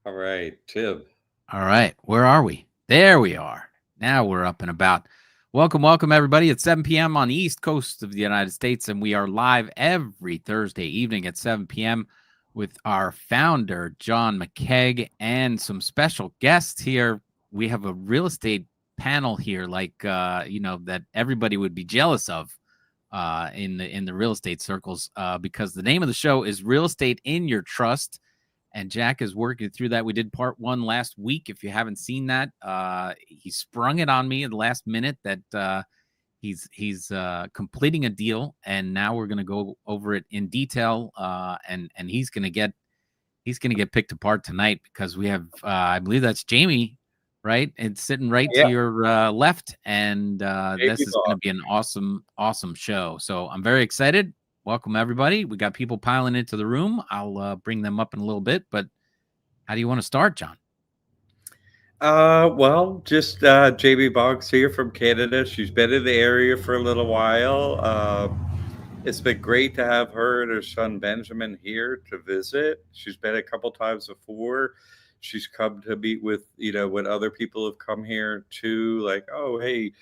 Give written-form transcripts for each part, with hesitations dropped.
All right, Tim. All right, where are we? There we are. Now we're up and about. Welcome, everybody. It's 7 p.m. on the East Coast of the United States, and we are live every Thursday evening at 7 p.m. with our founder, John McCaig, and some special guests here. We have a real estate panel here, that everybody would be jealous of in the real estate circles, because the name of the show is Real Estate in Your Trust. And Jack is working through that. We did part one last week. If you haven't seen that, he sprung it on me at the last minute that he's completing a deal, and now we're going to go over it in detail. And he's going to get picked apart tonight because we have I believe that's Jamie, right? It's sitting right to your left, and this is going to be an awesome show. So I'm very excited. Welcome, everybody. We got people piling into the room. I'll bring them up in a little bit, but how do you want to start, John? Well, just JB Boggs here from Canada. She's been in the area for a little while. It's been great to have her and her son Benjamin here to visit. She's been a couple times before. She's come to meet with, when other people have come here too, like, oh, hey,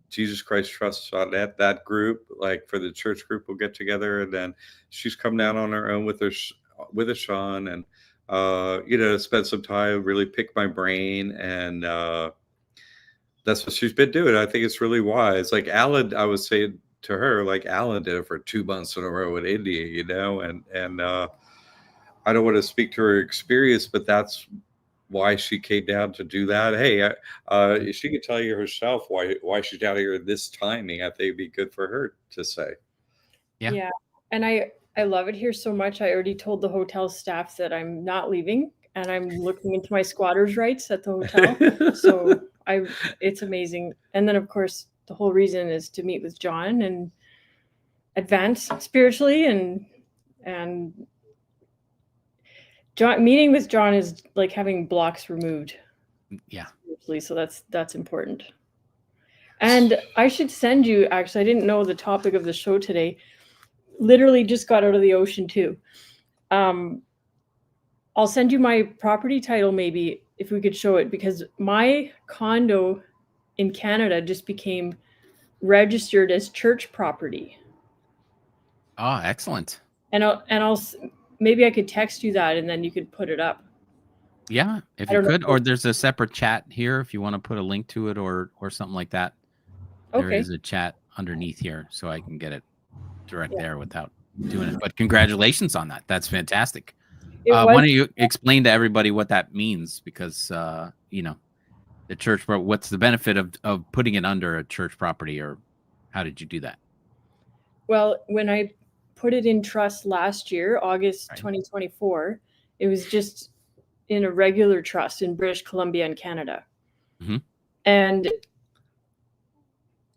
Jesus Christ Trust on that group, like for the church group, we'll get together, and then she's come down on her own with her son, and spend some time, really pick my brain, and that's what she's been doing. I think it's really wise. Like Alan, I was saying to her, like Alan did it for 2 months in a row in India, and I don't want to speak to her experience, but that's why she came down to do that. Hey, she could tell you herself why she's down here this timing. I think it'd be good for her to say. Yeah. And I love it here so much. I already told the hotel staff that I'm not leaving, and I'm looking into my squatter's rights at the hotel. So it's amazing. And then of course the whole reason is to meet with John and advance spiritually, and meeting with John is like having blocks removed. Yeah. So that's important. And I should send you, actually, I didn't know the topic of the show today. Literally just got out of the ocean too. I'll send you my property title, maybe, if we could show it, because my condo in Canada just became registered as church property. Oh, excellent. And I'll maybe I could text you that, and then you could put it up. Yeah, if you could, or there's a separate chat here if you want to put a link to it or something like that. Okay. There is a chat underneath here, so I can get it direct there without doing it. But congratulations on that. That's fantastic. Why don't you explain to everybody what that means? Because the church, what's the benefit of putting it under a church property, or how did you do that? Well, when I put it in trust last year, August 2024, it was just in a regular trust in British Columbia and Canada. Mm-hmm. And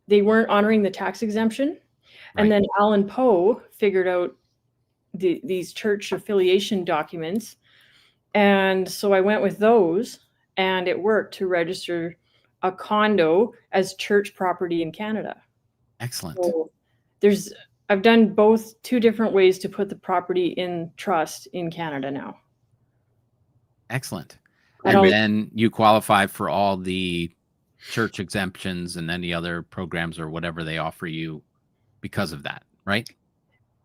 they weren't honoring the tax exemption. Right. And then Alan Poe figured out these church affiliation documents. And so I went with those, and it worked to register a condo as church property in Canada. Excellent. So I've done two different ways to put the property in trust in Canada now. Excellent. And then you qualify for all the church exemptions and any other programs or whatever they offer you because of that, right?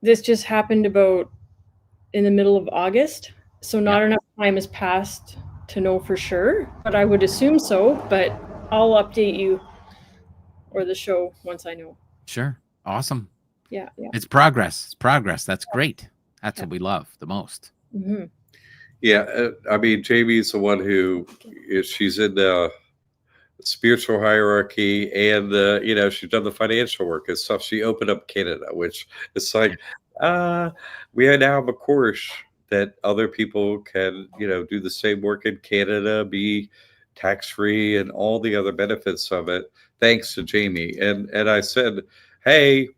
This just happened about in the middle of August. So not enough time has passed to know for sure, but I would assume so. But I'll update you or the show once I know. Sure. Awesome. Yeah. It's progress. That's great. That's what we love the most. Mm-hmm. Yeah. I mean, Jamie's the one who she's in the spiritual hierarchy, and she's done the financial work and stuff. She opened up Canada, which is like, we now have a course that other people can, do the same work in Canada, be tax-free, and all the other benefits of it, thanks to Jamie. And I said, hey,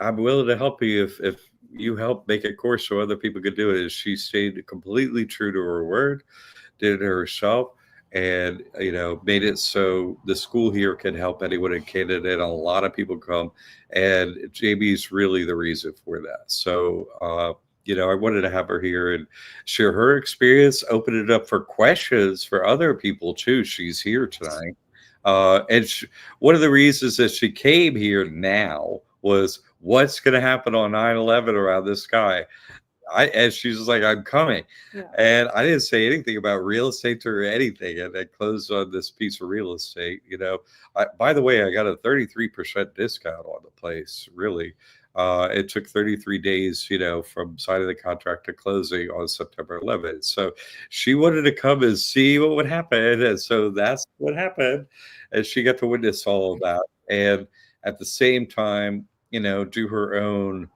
I'm willing to help you if you help make a course so other people could do it. And she stayed completely true to her word, did it herself, and made it so the school here can help anyone in Canada, and a lot of people come, and Jamie's really the reason for that. So I wanted to have her here and share her experience, open it up for questions for other people too. She's here tonight. One of the reasons that she came here now was what's going to happen on 9/11 around this guy. And she's just like, I'm coming. Yeah. And I didn't say anything about real estate or anything. And I closed on this piece of real estate. By the way, I got a 33% discount on the place. Really. It took 33 days, from signing the contract to closing on September 11th. So she wanted to come and see what would happen. And so that's what happened. And she got to witness all of that. And at the same time, do her own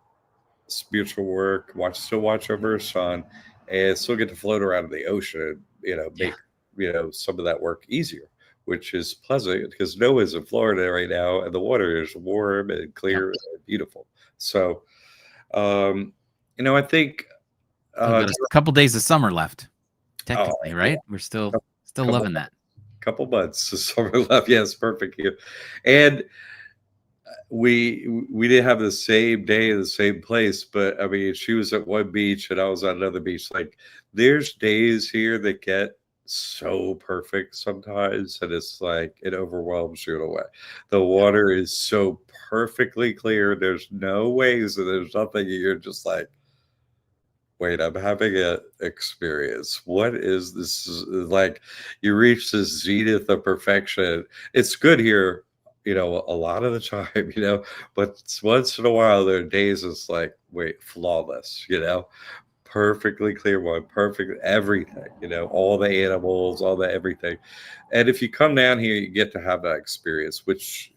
spiritual work, still watch over her son, and still get to float around in the ocean, make, some of that work easier, which is pleasant because Noah's in Florida right now and the water is warm and clear and beautiful. So, I think got a couple days of summer left, technically, right? We're still loving that. Couple months of summer left. Yes, perfect. And we didn't have the same day in the same place, but I mean, she was at one beach and I was at another beach. Like, there's days here that get so perfect sometimes, and it's like it overwhelms you in a way. The water is so perfectly clear. There's no waves and there's nothing. You're just like, wait, I'm having an experience. What is this? Like, you reach this zenith of perfection. It's good here, a lot of the time, but once in a while there are days it's like, wait, flawless, perfectly clear one, perfect everything, all the animals, all the everything. And if you come down here, you get to have that experience, which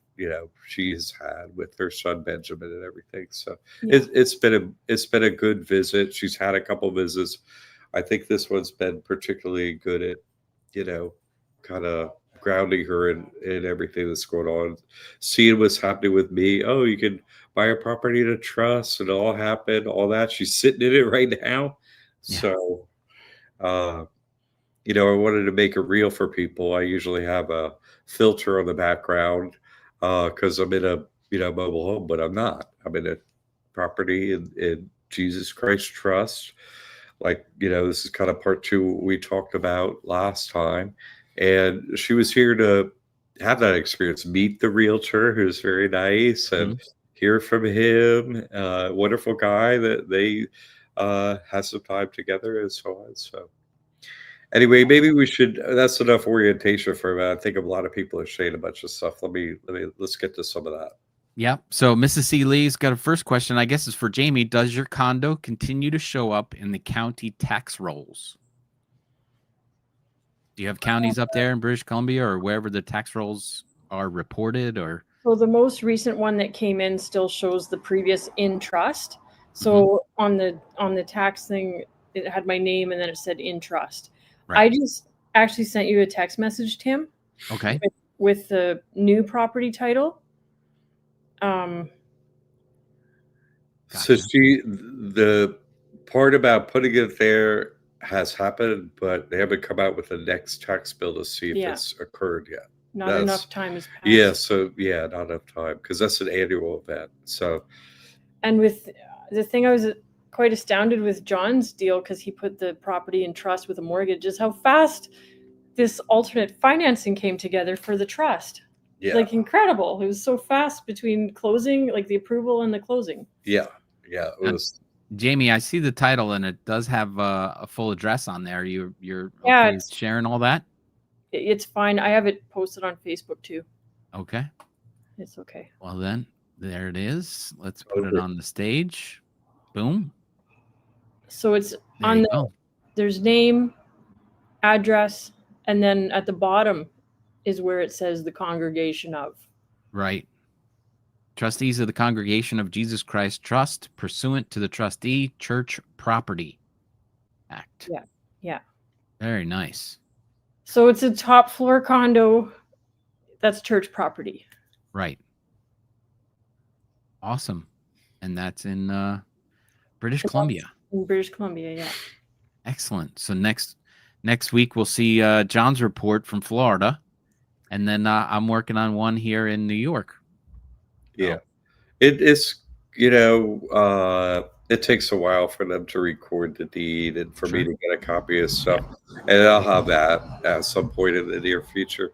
she's had with her son Benjamin and everything. So it's been a good visit. She's had a couple visits. I think this one's been particularly good at kind of grounding her in everything that's going on, seeing what's happening with me. Oh, you can buy a property to trust, and it all happened, all that. She's sitting in it right now. Yeah. So I wanted to make it real for people. I usually have a filter on the background because I'm in a mobile home, but I'm not. I'm in a property in Jesus Christ Trust. Like, this is kind of part two what we talked about last time. And she was here to have that experience, meet the realtor, who's very nice, and hear from him. Wonderful guy that they had some time together and so on. So anyway, maybe we should, that's enough orientation for a minute. I think a lot of people are saying a bunch of stuff. Let's get to some of that. Yeah. So Mrs. C. Lee's got a first question, I guess is for Jamie. Does your condo continue to show up in the county tax rolls? Do you have counties up there in British Columbia or wherever the tax rolls are reported? Or so the most recent one that came in still shows the previous in trust. So on the tax thing, it had my name and then it said in trust. Right. I just actually sent you a text message, Tim. Okay. With the new property title. Gotcha. So the part about putting it there has happened, but they haven't come out with the next tax bill to see if it's occurred yet. Not enough time has passed. Yeah, so not enough time because that's an annual event. So, and with the thing, I was quite astounded with John's deal because he put the property in trust with a mortgage, is how fast this alternate financing came together for the trust. Yeah. Like, incredible. It was so fast between closing, like the approval and the closing. Yeah. It was. Jamie, I see the title and it does have a full address on there. You're okay sharing all that? It's fine. I have it posted on Facebook too. Okay. It's okay. Well then, there it is. Let's put it on the stage. Boom. So it's there's name, address, and then at the bottom is where it says the congregation of. Right. Trustees of the Congregation of Jesus Christ Trust, pursuant to the Trustee Church Property Act. Yeah. Very nice. So it's a top floor condo that's church property. Right. Awesome. And that's in British Columbia. In British Columbia, yeah. Excellent. So next week we'll see John's report from Florida, and then I'm working on one here in New York. Yeah, it's it takes a while for them to record the deed and for me Sure. to get a copy of stuff. And I'll have that at some point in the near future.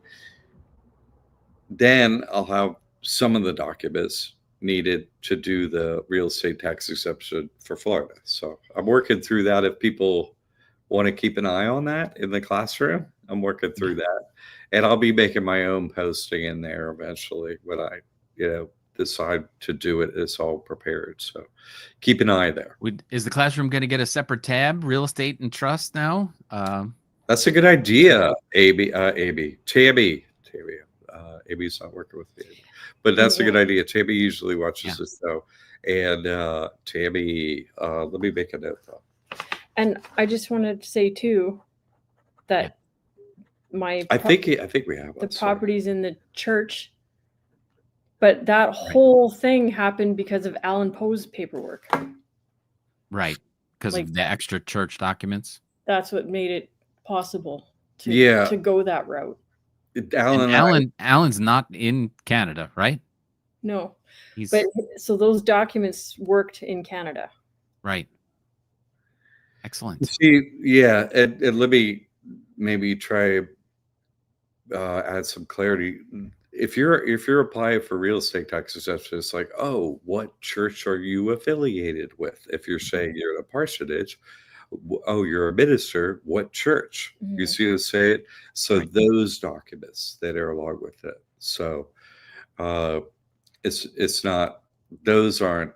Then I'll have some of the documents needed to do the real estate tax exemption for Florida. So I'm working through that. If people want to keep an eye on that in the classroom, I'm working through that. And I'll be making my own posting in there eventually when I, decide to do it. It's all prepared. So keep an eye there. Is the classroom going to get a separate tab, real estate and trust now? That's a good idea, Tammy. Amy's not working with me, but that's a good idea. Tammy usually watches the show, and Tammy, let me make a note though. And I just wanted to say too that I think we have the properties in the church, but that whole thing happened because of Alan Poe's paperwork. Right, because of the extra church documents. That's what made it possible to go that route. Alan's not in Canada, right? No, but so those documents worked in Canada. Right. Excellent. See, yeah, and let me maybe try add some clarity. If you're applying for real estate tax exemption, it's like, oh, what church are you affiliated with? If you're saying you're in a parsonage, oh, you're a minister, what church? You see what I'm saying? So those documents that are along with it. So it's not, those aren't,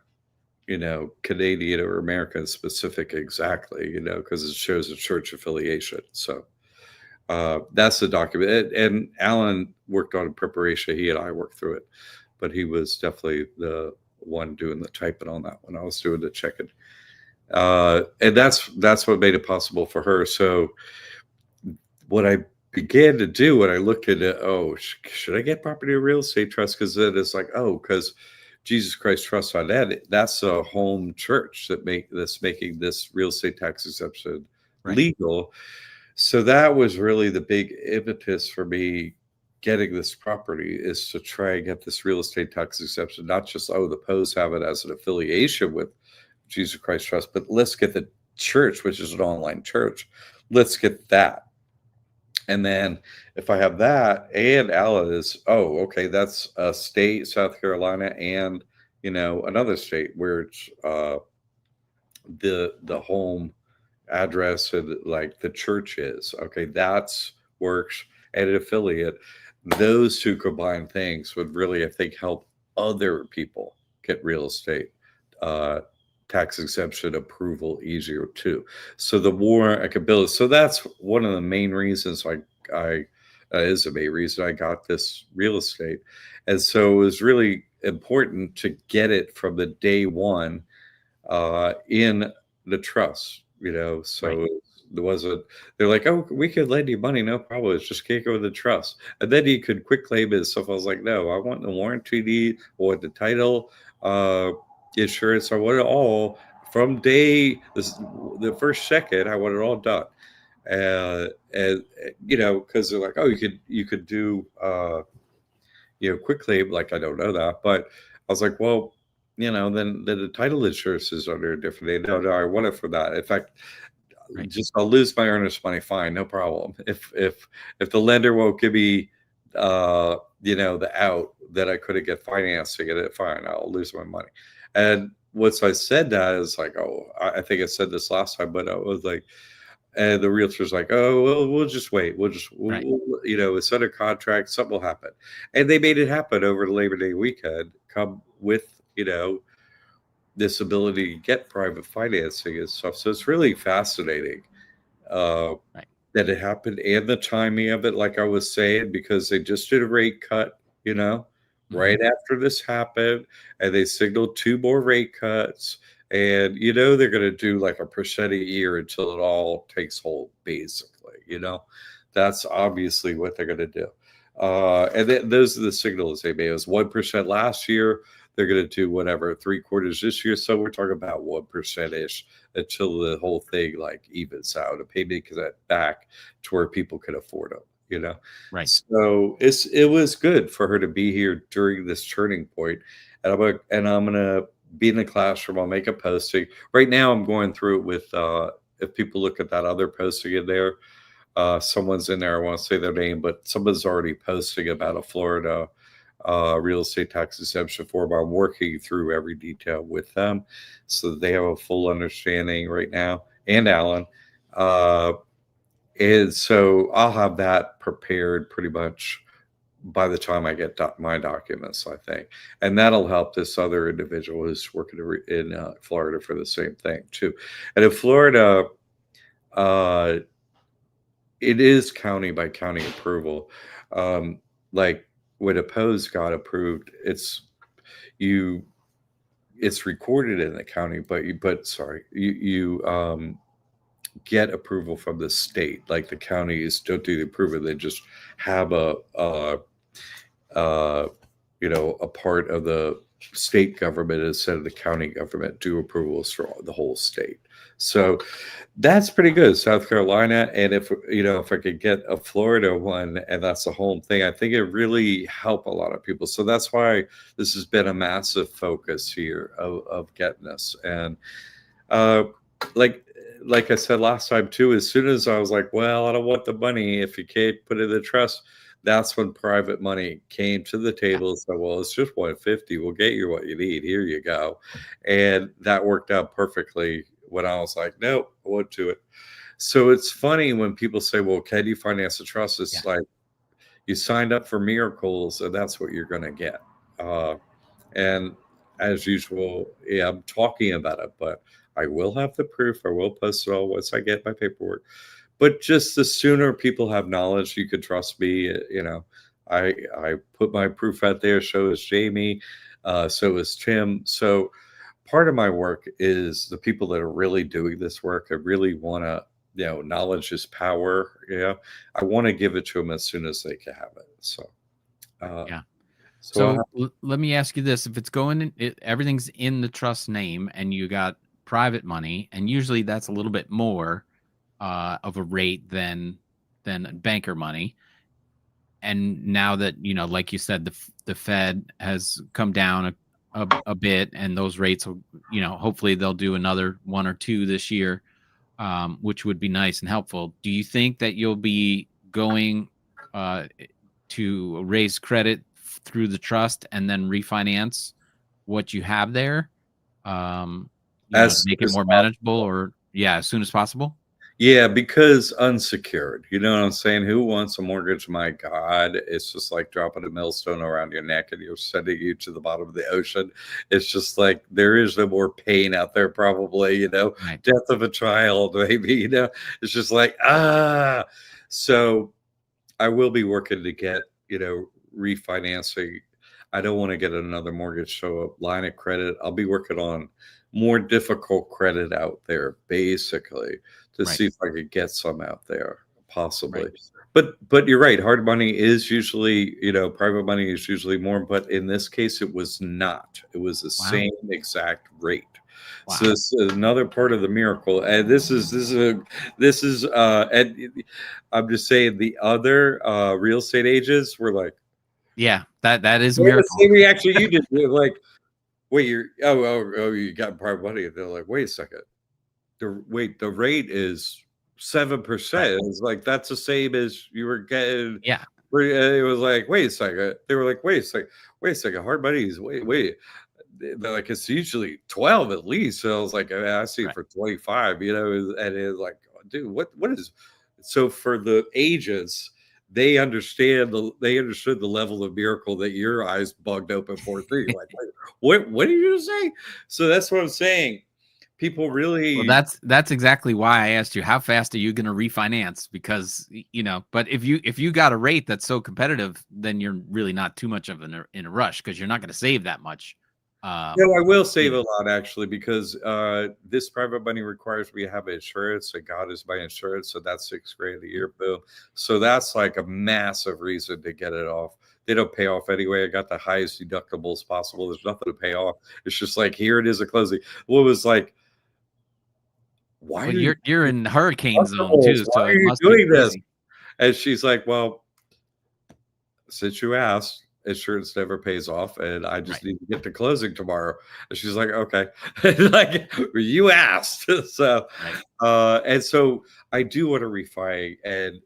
Canadian or American specific exactly, because it shows a church affiliation. So that's the document. And Alan worked on preparation. He and I worked through it, but he was definitely the one doing the typing on that when I was doing the checking. And that's what made it possible for her. So what I began to do when I looked at it, should I get property or real estate trust? Because then it's like, because Jesus Christ Trust Fund, that's a home church that's making this real estate tax exemption legal. So that was really the big impetus for me getting this property, is to try and get this real estate tax exemption, not just, the Poes have it as an affiliation with Jesus Christ Trust, but let's get the church, which is an online church. Let's get that. And then if I have that and Alan is, that's a state, South Carolina, and, another state where it's the home address and like the church is, that's works, and an affiliate. Those two combined things would really, I think, help other people get real estate tax exemption approval easier too. So the more I could build, so that's one of the main reasons is a main reason I got this real estate. And so it was really important to get it from the day one in the trust, so there wasn't, they're like, we could lend you money, no problem, it's just can't go to the trust. And then you could quick claim it and stuff. I was like, no, I want the warranty deed, I want the title, insurance, I want it all from the first second. I want it all done. And because they're like, you could do quick claim, like, I don't know that, but I was like, well, then the title insurance is under a different name. No, I want it for that. In fact, just I'll lose my earnest money. Fine, no problem. If the lender won't give me the out that I couldn't get financing it, fine, I'll lose my money. And once I said that, it's like, I think I said this last time, but I was like, and the realtor's like, we'll just wait. We'll it's under contract. Something will happen. And they made it happen over the Labor Day weekend, come with, this ability to get private financing and stuff. So it's really fascinating that it happened, and the timing of it, like I was saying, because they just did a rate cut, right after this happened, and they signaled 2 more rate cuts. And, they're going to do like a % a year until it all takes hold, basically, that's obviously what they're going to do. And those are the signals they made. It was 1% last year. They're going to do whatever, 3/4 this year. So we're talking about 1%-ish until the whole thing like evens out, and maybe that back to where people can afford them, Right. So it was good for her to be here during this turning point. And I'm gonna be in the classroom. I'll make a posting. Right now, I'm going through it with, if people look at that other posting in there, someone's in there. I want to say their name, but someone's already posting about a Florida real estate tax exemption form. I'm working through every detail with them so that they have a full understanding right now. And Alan. And so I'll have that prepared pretty much by the time I get my documents, I think. And that'll help this other individual who's working in Florida for the same thing too. And in Florida, it is county by county approval. Like when Opposed got approved, it's recorded in the county, but you get approval from the state. Like the counties don't do the approval; they just have a part of the state government instead of the county government do approvals for the whole state. So that's pretty good, South Carolina. And if I could get a Florida one, and that's the whole thing, I think it really help a lot of people. So that's why this has been a massive focus here of getting this. And like I said last time too, as soon as I was like, well, I don't want the money if you can't put it in the trust, that's when private money came to the table and said, well, it's just 150. We'll get you what you need. Here you go. And that worked out perfectly when I was like, nope, I won't do it. So it's funny when people say, well, can you finance a trust? It's like you signed up for miracles and that's what you're going to get. And as usual, I'm talking about it, but I will have the proof. I will post it all once I get my paperwork. But just the sooner people have knowledge, you could trust me. I put my proof out there. So is Jamie. So is Tim. So part of my work is the people that are really doing this work. I really want to, knowledge is power. I want to give it to them as soon as they can have it. So, So let me ask you this: if it's going, everything's in the trust name, and you got private money, and usually that's a little bit more of a rate than banker money. And now that, like you said, the Fed has come down a bit, and those rates will, hopefully they'll do another 1 or 2 this year, which would be nice and helpful. Do you think that you'll be going to raise credit through the trust and then refinance what you have there, make it more manageable, or as soon as possible? Yeah, because unsecured, you know what I'm saying? Who wants a mortgage? My God, it's just like dropping a millstone around your neck and you're sending you to the bottom of the ocean. It's just like there is no more pain out there, probably, Right. Death of a child, maybe, it's just like, So I will be working to get, refinancing. I don't want to get another mortgage, so a line of credit. I'll be working on more difficult credit out there, basically, to see if I could get some out there, possibly. Right. But you're right. Hard money is usually, private money is usually more. But in this case, it was not. It was the same exact rate. Wow. So this is another part of the miracle. And this is and I'm just saying the other real estate agents were like, that is a miracle. The same reaction you did. You're like, wait, you got private money. And they're like, wait a second. The rate is 7%. Right. It's like, that's the same as you were getting. Yeah. It was like, wait a second. They were like, wait a second. Hard money is wait. They're like, it's usually 12 at least. So I was like, I see it for 25, and it's like, dude, what is? So for the agents, they understood the level of miracle that your eyes bugged open for too. Like, what did you say? So that's what I'm saying. People really. Well, that's exactly why I asked you, how fast are you going to refinance? Because but if you got a rate that's so competitive, then you're really not too much of in a rush, because you're not going to save that much. No, I will save a lot, actually, because this private money requires me to have insurance, and God is my insurance, so that's $6,000 a year, boom. So that's like a massive reason to get it off. They don't pay off anyway. I got the highest deductibles possible. There's nothing to pay off. It's just like, here it is at closing. Well, it was like, why? Well, you're in hurricane zone too, so why are you doing this? And she's like, well, since you asked, insurance never pays off, and I just Right. need to get to closing tomorrow. And she's like, okay, like you asked. So, Right. and so I do want to refi and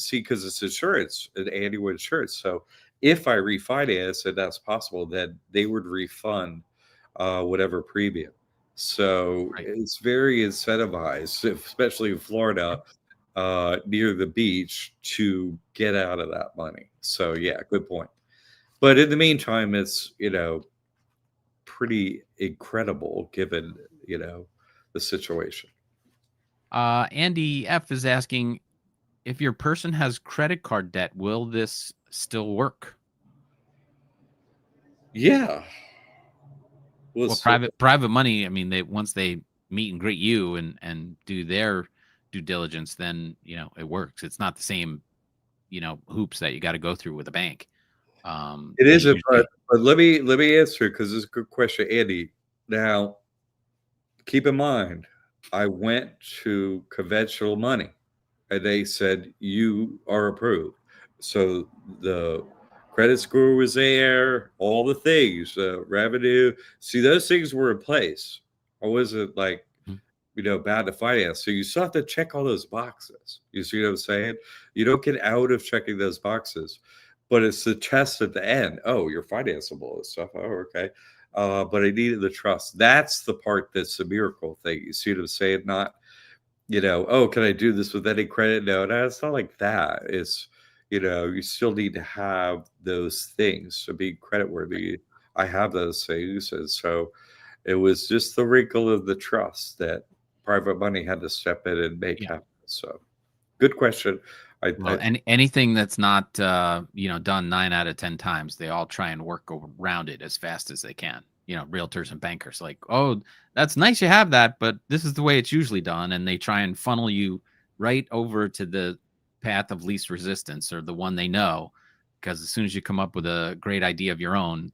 see, because it's insurance, an annual insurance. So if I refinance and that's possible, then they would refund whatever premium. So Right. it's very incentivized, especially in Florida, near the beach, to get out of that money. So yeah, good point. But in the meantime, it's, pretty incredible given, the situation. Andy F is asking, if your person has credit card debt, will this still work? Yeah. Well, Was private money, I mean, they once they meet and greet you and do their due diligence, then it works. It's not the same, hoops that you got to go through with a bank. it They isn't, but usually let me answer, because it's a good question, Andy. Now, keep in mind, I went to conventional money, and they said you are approved. So the credit score was there, all the things, revenue. See, those things were in place. I wasn't like, Mhm. bad to finance. So you still have to check all those boxes. You see what I'm saying? You don't get out of checking those boxes, but it's the test at the end. Oh, you're financeable and stuff. Oh, okay. But I needed the trust. That's the part that's the miracle thing. You see what I'm saying? Not, oh, can I do this with any credit? No, it's not like that. It's, you still need to have those things to be creditworthy. I have those things. And so it was just the wrinkle of the trust that private money had to step in and make Yeah. happen. So good question. Well, anything that's not done 9 out of 10 times, they all try and work around it as fast as they can. Realtors and bankers, like, oh, that's nice you have that, but this is the way it's usually done, and they try and funnel you right over to the path of least resistance, or the one they know, because as soon as you come up with a great idea of your own,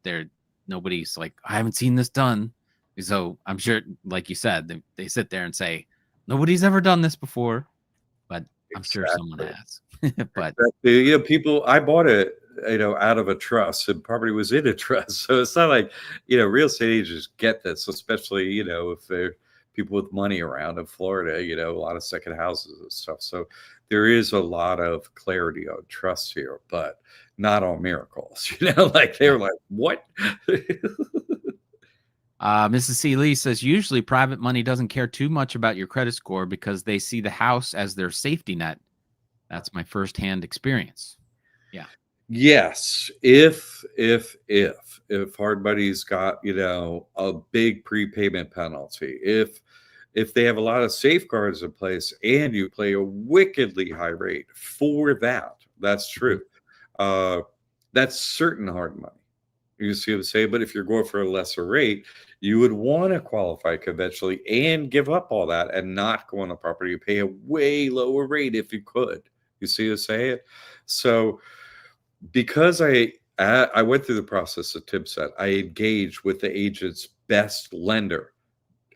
nobody's like, I haven't seen this done. So I'm sure, like you said, they sit there and say, nobody's ever done this before, but I'm sure someone Exactly. has. But Exactly. People, I bought it, out of a trust, and property was in a trust. So it's not like, real estate agents get this, especially, if they're people with money around in Florida, a lot of second houses and stuff. So there is a lot of clarity on trust here, but not on miracles, like they yeah. were like, what? Mrs. C. Lee says usually private money doesn't care too much about your credit score because they see the house as their safety net. That's my firsthand experience. Yeah. Yes, if hard money's got, a big prepayment penalty, if they have a lot of safeguards in place and you play a wickedly high rate for that, that's Mhm. true. Uh, that's certain hard money. You see what I'm saying? But if you're going for a lesser rate, you would want to qualify conventionally and give up all that and not go on the property. You pay a way lower rate if you could. You see what I'm saying? So because I went through the process that Tim said, I engaged with the agent's best lender.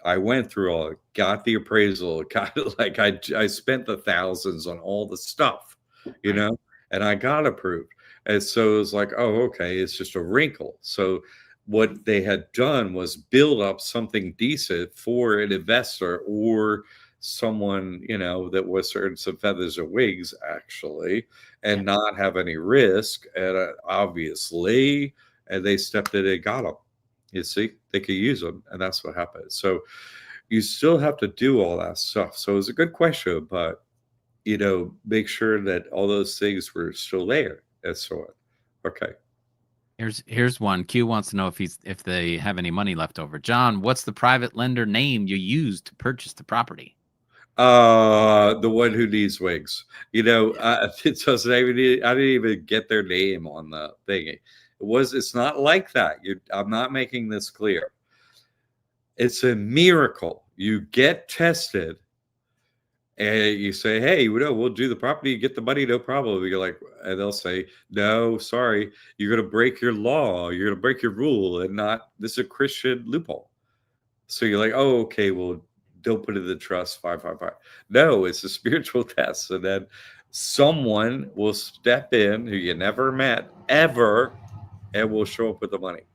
I went through all, got the appraisal, got like I spent the thousands on all the stuff, you Right. know, and I got approved. And so it was like, oh, okay, it's just a wrinkle. So what they had done was build up something decent for an investor or someone, that was certain some feathers and wings actually, Yeah. and not have any risk. And obviously, and they stepped in and got them. You see, they could use them, and that's what happened. So you still have to do all that stuff. So it's a good question, but make sure that all those things were still there and so on. Okay. Here's one. Q wants to know if they have any money left over. John, what's the private lender name you used to purchase the property? The one who needs wings. It doesn't even. I didn't even get their name on the thing. It's not like that. I'm not making this clear. It's a miracle. You get tested and you say, hey, we'll do the property, you get the money, no problem. You're like, and they'll say, no, sorry, you're going to break your law, you're going to break your rule, and not, this is a Christian loophole. So you're like, oh, okay, well, don't put it in the trust, 555. No, it's a spiritual test. And then someone will step in who you never met ever and we'll show up with the money. It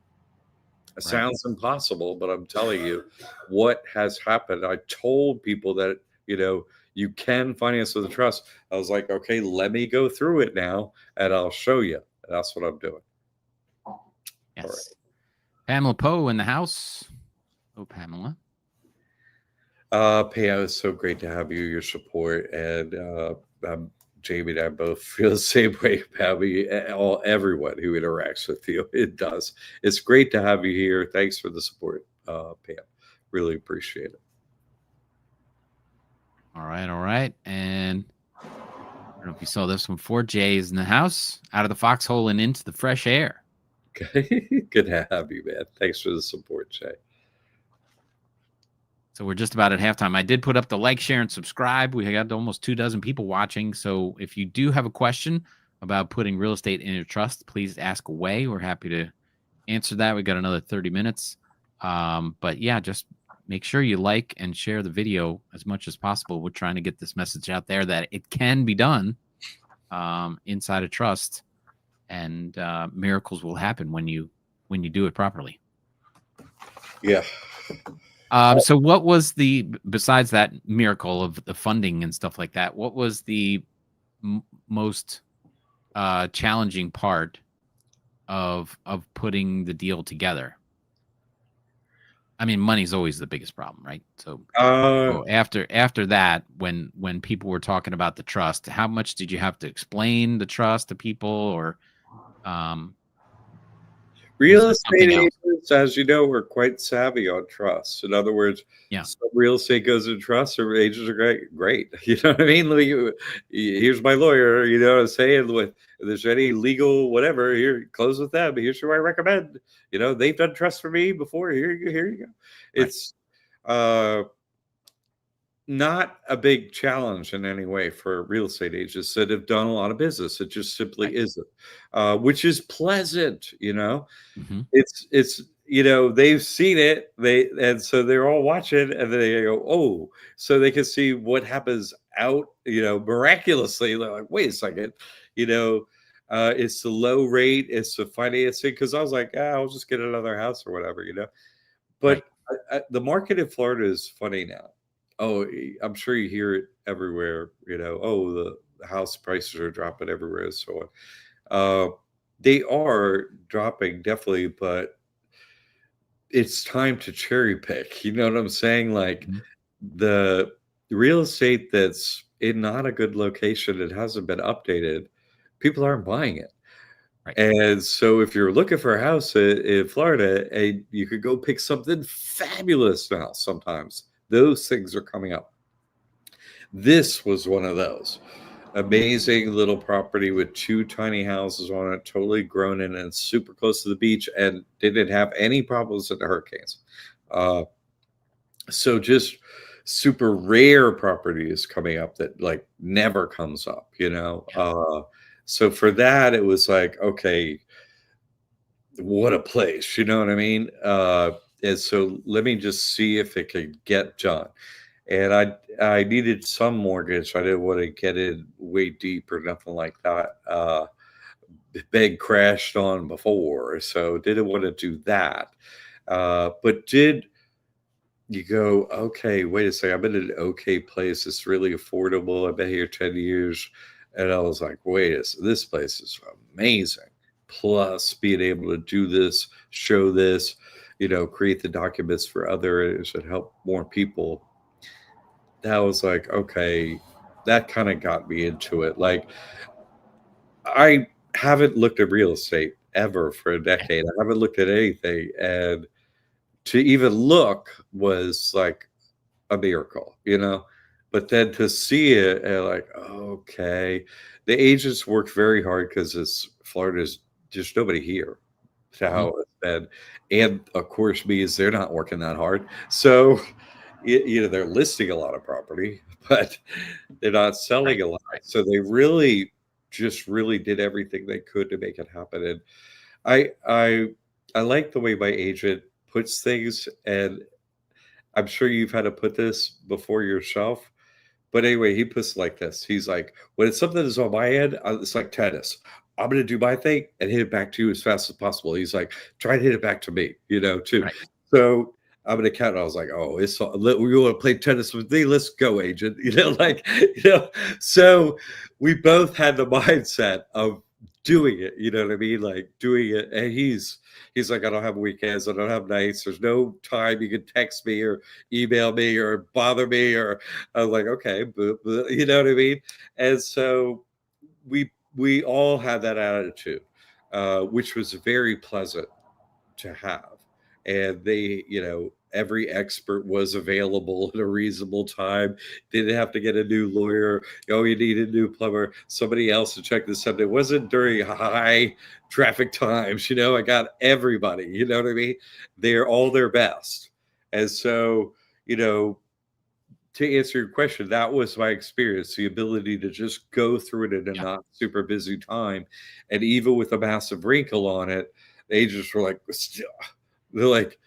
Right. sounds impossible, but I'm telling you what has happened. I told people that, you can finance with a trust. I was like, okay, let me go through it now and I'll show you. That's what I'm doing. Yes. All right. Pamela Poe in the house. Oh, Pamela. Pam, it's so great to have you, your support, and Jamie and I both feel the same way about me. Everyone who interacts with you, it does. It's great to have you here. Thanks for the support, Pam. Really appreciate it. All right. And I don't know if you saw this one. 4J is in the house, out of the foxhole and into the fresh air. Okay, good to have you, man. Thanks for the support, Jay. So we're just about at halftime. I did put up the like, share, and subscribe. We got almost 24 people watching. So if you do have a question about putting real estate in your trust, please ask away. We're happy to answer that. We got another 30 minutes. But yeah, just make sure you like and share the video as much as possible. We're trying to get this message out there that it can be done inside a trust, and miracles will happen when you do it properly. Yeah. So what was besides that miracle of the funding and stuff like that, what was the most challenging part of putting the deal together? I mean, money's always the biggest problem, right? So after that, when people were talking about the trust, how much did you have to explain the trust to people, or real estate agents, as you know, are quite savvy on trust. In other words, yeah, some real estate goes in trust, or agents are great. You know what I mean? Like, here's my lawyer. You know what I'm saying? If there's any legal whatever, here, close with them. Here's who I recommend. They've done trust for me before. Here you go. It's not a big challenge in any way for real estate agents that have done a lot of business. It just simply isn't, which is pleasant. Mm-hmm. It's they've seen it, and so they're all watching, and then they go, oh, so they can see what happens out, miraculously. They're like, wait a second, it's the low rate, it's the financing, because I was like, I'll just get another house or whatever, but the market in Florida is funny now. Oh, I'm sure you hear it everywhere, oh, the house prices are dropping everywhere and so on. They are dropping, definitely, but it's time to cherry pick. You know what I'm saying? Like, Mm-hmm. the real estate that's in not a good location, it hasn't been updated, people aren't buying it. Right. And so if you're looking for a house in Florida, and you could go pick something fabulous now, sometimes those things are coming up. This was one of those. Amazing little property with 2 tiny houses on it, totally grown in and super close to the beach, and didn't have any problems with the hurricanes. So just super rare property is coming up that like never comes up, so for that, it was like, okay, what a place, you know what I mean? And so let me just see if it could get done. And I needed some mortgage. I didn't want to get in way deep or nothing like that. Beg crashed on before, so didn't want to do that. But did you go, okay, wait a second, I'm in an okay place. It's really affordable. I've been here 10 years. And I was like, this place is amazing. Plus being able to do this, show this, create the documents for others and help more people. That was like, okay, that kind of got me into it. Like, I haven't looked at real estate ever for a decade. I haven't looked at anything. And to even look was like a miracle, but then to see it and like, okay, the agents work very hard because Florida's just nobody here to how it's been. And of course, means they're not working that hard. So, they're listing a lot of property, but they're not selling a lot. So they really did everything they could to make it happen. And I like the way my agent puts things, and I'm sure you've had to put this before yourself. But anyway, he puts it like this. He's like, when it's something that's on my end, it's like tennis. I'm going to do my thing and hit it back to you as fast as possible. He's like, try to hit it back to me, too. Right. So I'm an accountant. I was like, oh, we want to play tennis with me. Let's go, agent. So we both had the mindset of doing it. You know what I mean? Like doing it. And he's like, I don't have weekends. I don't have nights. There's no time you can text me or email me or bother me. Or I was like, okay, you know what I mean? And so we all had that attitude, which was very pleasant to have. And they, every expert was available at a reasonable time. Didn't have to get a new lawyer. Oh, you need a new plumber. Somebody else to check this up. It wasn't during high traffic times. I got everybody. You know what I mean? They're all their best. And so, to answer your question, that was my experience, the ability to just go through it in a not super busy time. And even with a massive wrinkle on it, the agents were like, they're like,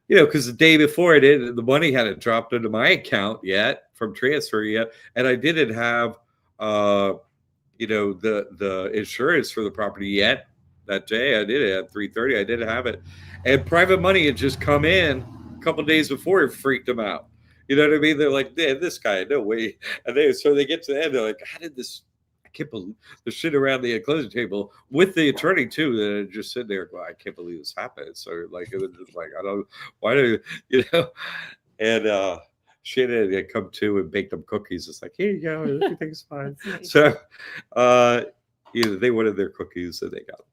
because the day before the money hadn't dropped into my account yet from transfer yet. And I didn't have, the insurance for the property yet that day. I did it at 3:30. I didn't have it. And private money had just come in a couple of days before. It freaked them out. You know what I mean? They're like, "Man, this guy, no way." And they get to the end. They're like, "How did this? I can't believe the shit around the closing table with the attorney too." That just sitting there, going, "I can't believe this happened." So like, it was just like, I don't, why do you know? And Shannon had come to and baked them cookies. It's like, here you go, everything's fine. Nice. So, they wanted their cookies and they got them.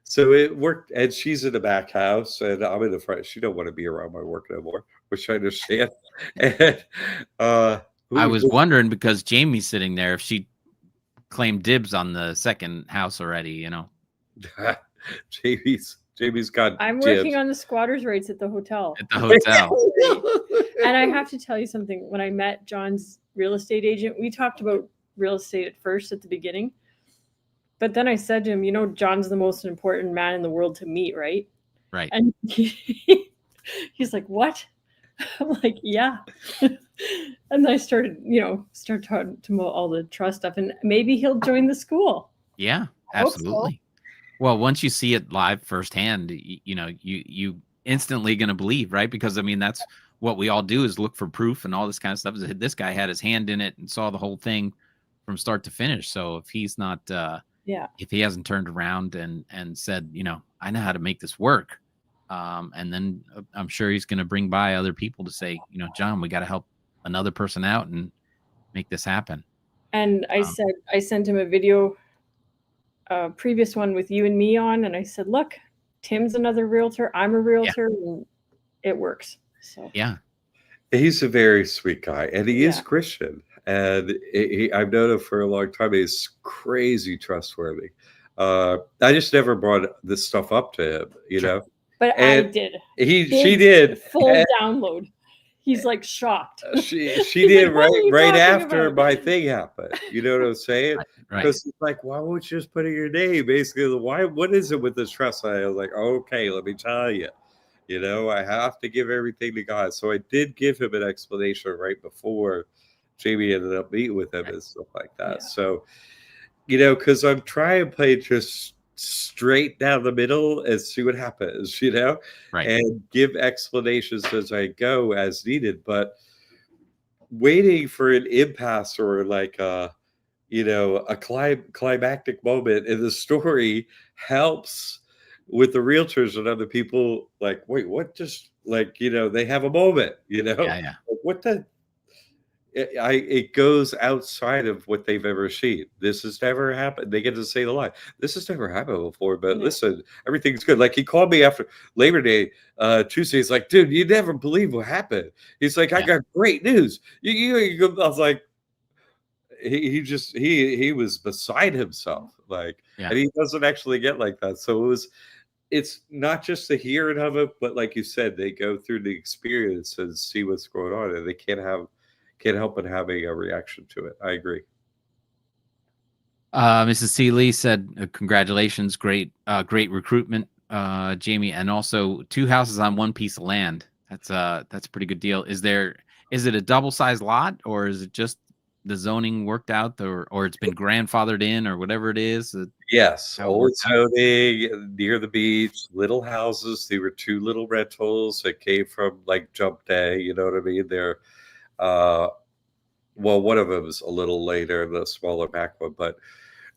So it worked, and she's in the back house, and I'm in the front. She don't want to be around my work no more, which I understand. And I was wondering because Jamie's sitting there if she claimed dibs on the second house already. Jamie's got. I'm working on the squatters' rights at the hotel. At the hotel. And I have to tell you something. When I met John's real estate agent, we talked about real estate at first at the beginning. But then I said to him, John's the most important man in the world to meet, right? Right. And he's like, what? I'm like, yeah. And then I started talking to him about all the trust stuff. And maybe he'll join the school. Yeah, absolutely. So. Well, once you see it live firsthand, you instantly going to believe, right? Because, that's what we all do is look for proof and all this kind of stuff. This guy had his hand in it and saw the whole thing from start to finish. So if he's not... if he hasn't turned around and said, I know how to make this work. And then I'm sure he's going to bring by other people to say, John, we got to help another person out and make this happen. And I sent him a video, previous one with you and me on. And I said, look, Tim's another realtor. I'm a realtor. And it works. So, yeah, he's a very sweet guy and he is Christian. And I've known him for a long time. He's crazy trustworthy. I just never brought this stuff up to him, know. But and I did. She did full download. He's like shocked. She did right after my thing happened. You know what I'm saying? Right. Because it's like, why won't you just put in your name? Basically, what is it with this trust? I was like, okay, let me tell you. I have to give everything to God. So I did give him an explanation right before Jamie ended up meeting with him and stuff like that. Yeah. So, because I'm trying to play just straight down the middle and see what happens, right. And give explanations as I go as needed. But waiting for an impasse or like a climactic moment in the story helps with the realtors and other people. Like, wait, what? Just like, they have a moment, Yeah. Like, what the. It goes outside of what they've ever seen. This has never happened. They get to say the line. This has never happened before, but listen, everything's good. Like he called me after Labor Day, Tuesday. He's like, dude, you never believe what happened. He's like, I got great news. I was like, he was beside himself. Like, and he doesn't actually get like that. So it's not just the hearing of it, but like you said, they go through the experience and see what's going on, and they can't help but having a reaction to it. I agree. Mrs. C. Lee said, congratulations, great recruitment, Jamie, and also 2 houses on 1 piece of land. That's a pretty good deal. Is it a double-sized lot or is it just the zoning worked out, or it's been grandfathered in, or whatever it is? Yes, How it old worked out? zoning near the beach, little houses. They were two little rentals that came from like Jump Day. You know what I mean? They're uh, well, one of them is a little later, the smaller back one, but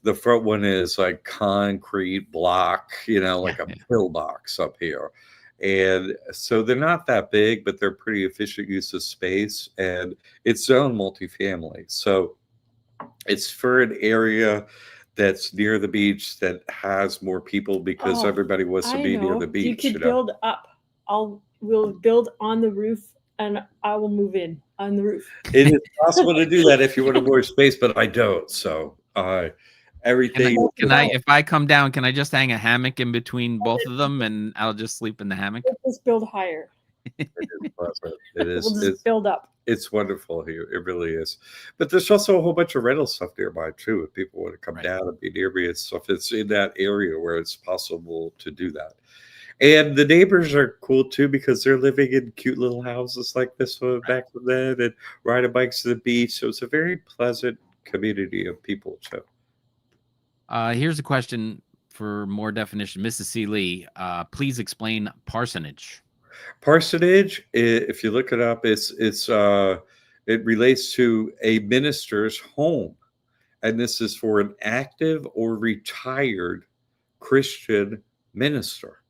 the front one is like concrete block, Yeah, like a yeah. pillbox up here. And so they're not that big, but they're pretty efficient use of space. And it's zone multifamily. So it's for an area that's near the beach that has more people because Oh, everybody wants to I be near the know. You beach, could build up. We'll build on the roof, and I will move in on the roof. It is possible to do that if you want more space, but I don't. So everything. Can I, if I come down, can I just hang a hammock in between both of them, and I'll just sleep in the hammock? We'll just build higher. It is pleasant. It We'll is. just build up. It's wonderful here. It really is. But there's also a whole bunch of rental stuff nearby too. If people want to come Right. down and be near me and stuff, it's in that area where it's possible to do that. And the neighbors are cool too because they're living in cute little houses like this one back then and riding bikes to the beach. So it's a very pleasant community of people too. Here's a question for more definition. Mrs. C. Lee, please explain parsonage. Parsonage, if you look it up, it relates to a minister's home, and this is for an active or retired Christian minister.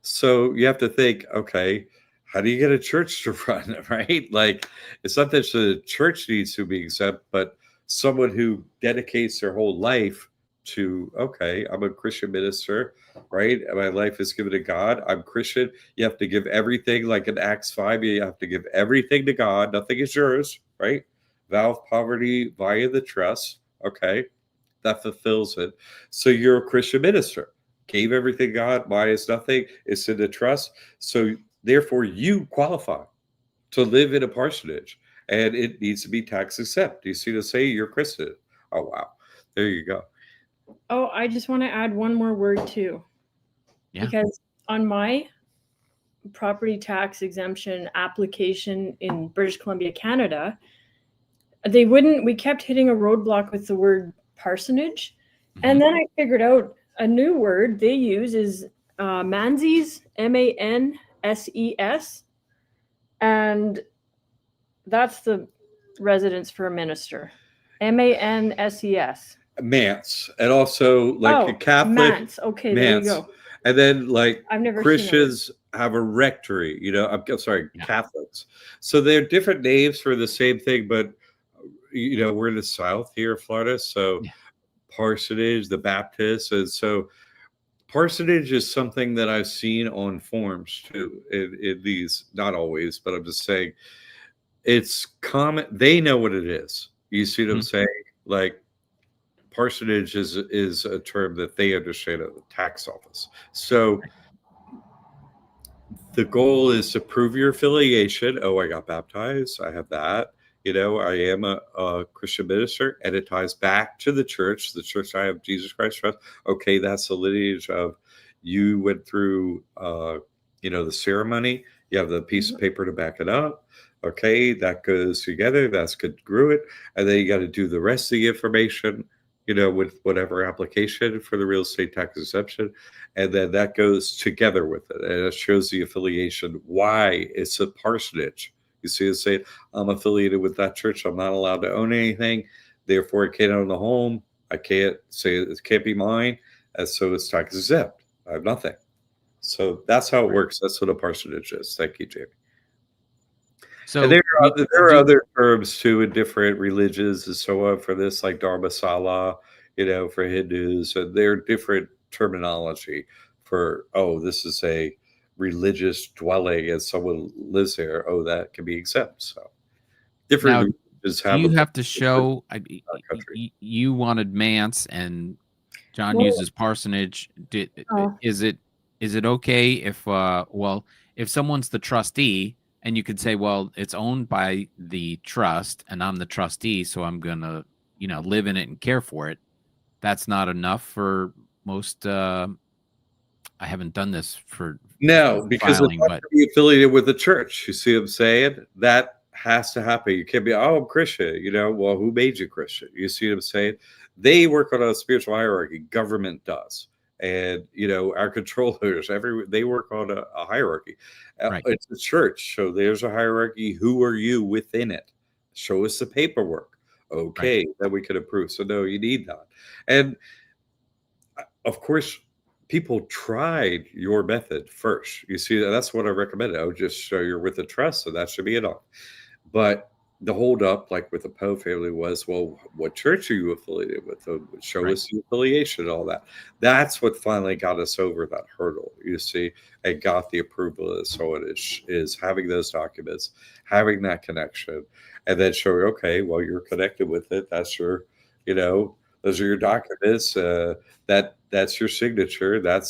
So you have to think, okay, how do you get a church to run, right? Like, it's not that the church needs to be exempt, but someone who dedicates their whole life to, okay, I'm a Christian minister, right? My life is given to God. I'm Christian. You have to give everything, like in Acts 5, you have to give everything to God. Nothing is yours, right? Vow of poverty via the trust. Okay, that fulfills it. So you're a Christian minister. Gave everything God, mine is nothing. It's in the trust. So therefore, you qualify to live in a parsonage, and it needs to be tax exempt. You see, to say you're Christian. Oh wow, there you go. Oh, I just want to add one more word too. Yeah. Because on my property tax exemption application in British Columbia, Canada, we kept hitting a roadblock with the word parsonage. And then I figured out a new word they use is Manses, Manses. And that's the residence for a minister. Manses. Manse, and also like a Catholic Manse. Okay, manse. there you go. And then like I've never Christians have a rectory, I'm sorry, Yeah. Catholics. So they're different names for the same thing, but we're in the South here, Florida. So Yeah. parsonage, the Baptists. And so parsonage is something that I've seen on forms too. In these, not always, but I'm just saying it's common. They know what it is. You see what I'm saying? Like, parsonage is a term that they understand at the tax office. So the goal is to prove your affiliation. Oh, I got baptized. I have that. I am a Christian minister, and it ties back to the church I have Jesus Christ trust. Okay, that's the lineage of you went through, the ceremony. You have the piece of paper to back it up. Okay, that goes together. That's congruent. And then you got to do the rest of the information, with whatever application for the real estate tax exemption. And then that goes together with it. And it shows the affiliation, why it's a parsonage. You see, it's saying, I'm affiliated with that church. I'm not allowed to own anything. Therefore, I can't own the home. I can't say it can't be mine. And so it's tax exempt. I have nothing. So that's how it works. That's what a parsonage is. Thank you, Jamie. So and there are other terms too in different religions and so on for this, like dharmasala, for Hindus, and there are different terminology for, this is a religious dwelling and someone lives there. Oh, that can be exempt. So different religions have. You have to show. You wanted manse, and John uses parsonage. Is it okay if if someone's the trustee? And you could say, well, it's owned by the trust and I'm the trustee, so I'm going to, live in it and care for it. That's not enough for most. I haven't done this for because filing, it's not to be affiliated with the church. You see what I'm saying? That has to happen. You can't be, oh, I'm Christian. Well, who made you Christian? You see what I'm saying? They work on a spiritual hierarchy. Government does. And, our controllers, they work on a hierarchy. Right. It's a church. So there's a hierarchy. Who are you within it? Show us the paperwork. Okay, Right. then we can approve. So no, you need that. And of course, people tried your method first. You see, that's what I recommended. I would just show you're with a trust, so that should be enough. But the holdup, like with the Poe family, was, well, what church are you affiliated with? Show Right. us the affiliation, all that. That's what finally got us over that hurdle, you see, and got the approval. So it is having those documents, having that connection, and then showing, okay, well, you're connected with it. That's your, those are your documents. That's your signature. That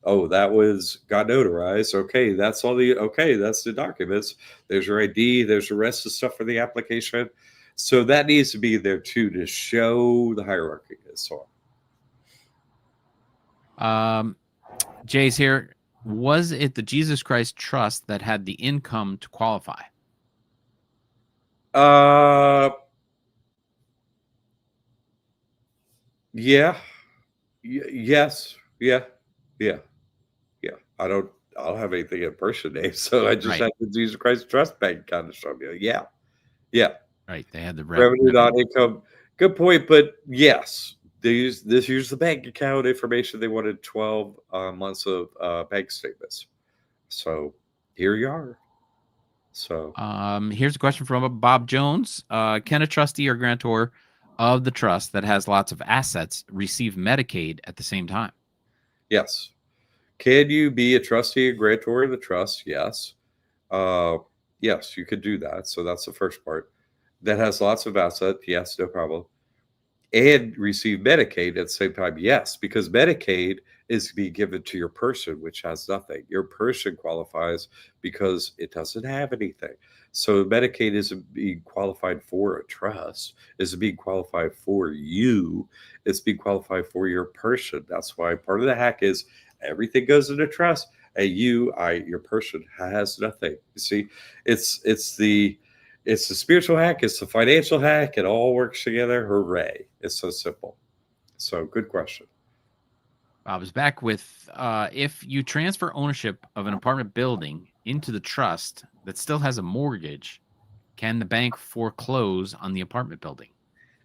was got notarized. Okay, that's the documents. There's your ID. There's the rest of the stuff for the application. So that needs to be there too, to show the hierarchy and so on. Jay's here. Was it the Jesus Christ Trust that had the income to qualify? Yeah. Yes. Yeah. I don't have anything in person name, so I just have the Jesus Christ Trust Bank kind of stuff. Yeah. Right. They had the revenue, not income. Good point, but yes, this used the bank account information. They wanted 12 months of bank statements. So here you are. So here's a question from Bob Jones. Can a trustee or grantor of the trust that has lots of assets receive Medicaid at the same time? Yes. Can you be a trustee or grantor of the trust? Yes. Yes, you could do that. So that's the first part. That has lots of assets. Yes, no problem. And receive Medicaid at the same time. Yes, because Medicaid is to be given to your person, which has nothing. Your person qualifies because it doesn't have anything. So Medicaid isn't being qualified for a trust, is being qualified for you. It's being qualified for your person. That's why part of the hack is everything goes into trust, and your person has nothing. You see, it's the spiritual hack, it's the financial hack, it all works together. Hooray. It's so simple. So good question. Bob is back with if you transfer ownership of an apartment building into the trust that still has a mortgage, can the bank foreclose on the apartment building?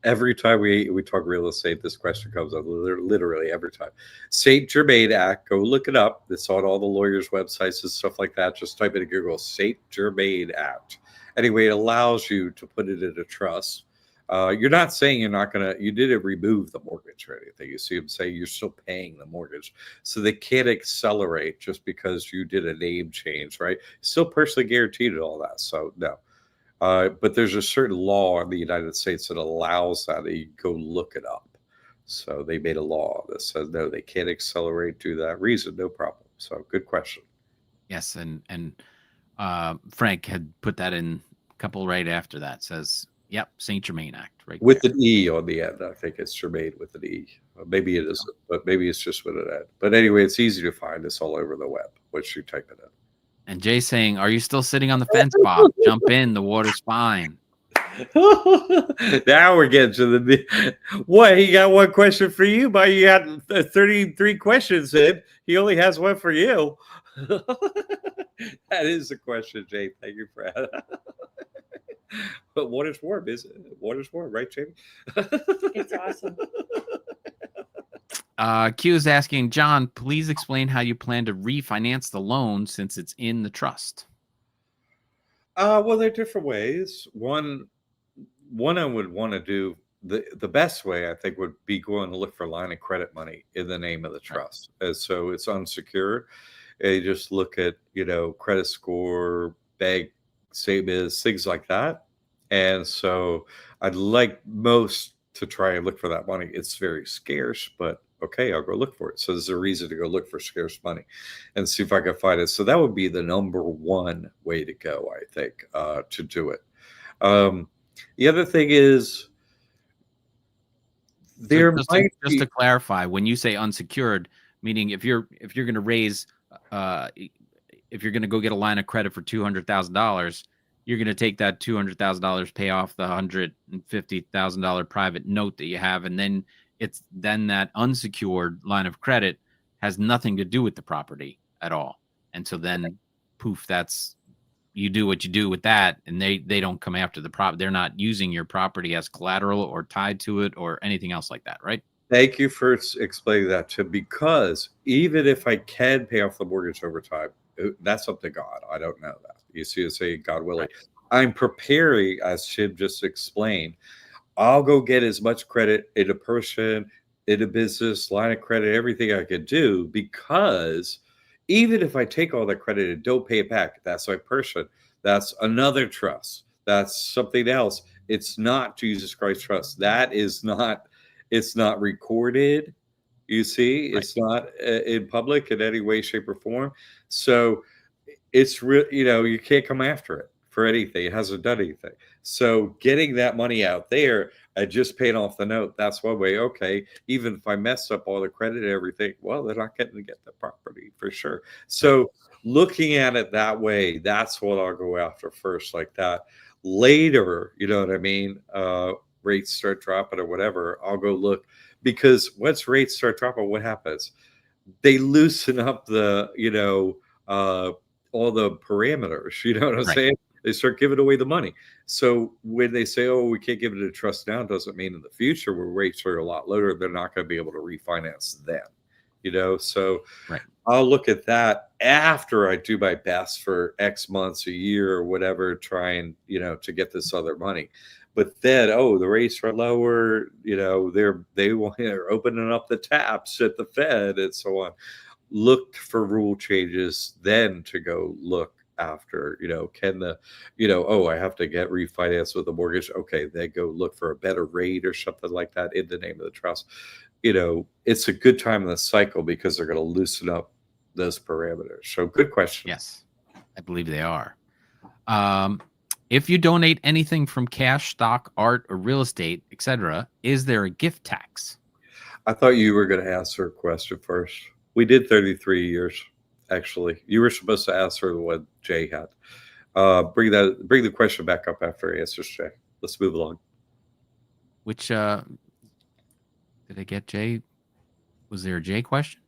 Every time we talk real estate, this question comes up literally every time. St. Germain Act, go look it up. It's on all the lawyers' websites and stuff like that. Just type it in Google, St. Germain Act. Anyway, it allows you to put it in a trust. You're not saying you didn't remove the mortgage or anything. You see them saying you're still paying the mortgage. So they can't accelerate just because you did a name change, right? Still personally guaranteed and all that. So no. But there's a certain law in the United States that allows that. You go look it up. So they made a law that says, no, they can't accelerate due to that reason. No problem. So good question. Yes. And Frank had put that in a couple right after that. Says, yep, St. Germain Act, right with there. An E on the end. I think it's Germain with an E. Maybe it isn't, but maybe it's just with an end. But anyway, it's easy to find. It's all over the web once you type it in. And Jay's saying, are you still sitting on the fence, Bob? Jump in. The water's fine. Now we're getting to the what? He got one question for you, but you had 33 questions in. He only has one for you. That is the question, Jay. Thank you for that. But water's warm, is it? Water's warm, right, Jamie? It's awesome. Q is asking, John, please explain how you plan to refinance the loan since it's in the trust. Well, there are different ways. One I would want to do, the best way I think would be going to look for line of credit money in the name of the trust. Right. And so it's unsecured. And you just look at, credit score, bank statements, things like that. And so I'd like most to try and look for that money. It's very scarce, but okay, I'll go look for it. So there's a reason to go look for scarce money and see if I can find it. So that would be the number one way to go, I think, to do it. The other thing is just to clarify, when you say unsecured, meaning if you're going to raise, if you're going to go get a line of credit for $200,000, you're going to take that $200,000, pay off the $150,000 private note that you have, and then that unsecured line of credit has nothing to do with the property at all. And so then, poof, you do what you do with that, and they don't come after the property. They're not using your property as collateral or tied to it or anything else like that, right? Thank you for explaining that, Tim, because even if I can pay off the mortgage over time, that's up to God. I don't know that. You see, it's saying God willing. Right. I'm preparing, as Tim just explained, I'll go get as much credit in a person, in a business, line of credit, everything I can do, because even if I take all that credit and don't pay it back, that's my person. That's another trust. That's something else. It's not Jesus Christ Trust. That is not, it's not recorded. You see, Right. it's not in public in any way, shape, or form. So it's real, you can't come after it for anything. It hasn't done anything. So getting that money out there and just paying off the note, that's one way. Okay, even if I mess up all the credit and everything, well, they're not getting to get the property for sure. So looking at it that way, that's what I'll go after first, like that. Later, you know what I mean? Rates start dropping or whatever, I'll go look, because once rates start dropping, what happens? They loosen up the, all the parameters, you know what I'm saying? They start giving away the money. So when they say, oh, we can't give it a trust now, doesn't mean in the future where rates are a lot lower, they're not going to be able to refinance then, so I'll look at that after I do my best for X months, a year, or whatever, trying, to get this other money. But then, the rates are lower, they're opening up the taps at the Fed and so on. Look for rule changes then to go look after, can the, I have to get refinanced with a mortgage. Okay, then go look for a better rate or something like that in the name of the trust. It's a good time in the cycle because they're going to loosen up those parameters. So good question. Yes, I believe they are. If you donate anything from cash, stock, art, or real estate, etc., is there a gift tax? I thought you were going to answer a question first. We did 33 years, actually. You were supposed to answer what Jay had. Bring the question back up after he answers Jay. Let's move along. Which did I get, Jay? Was there a Jay question?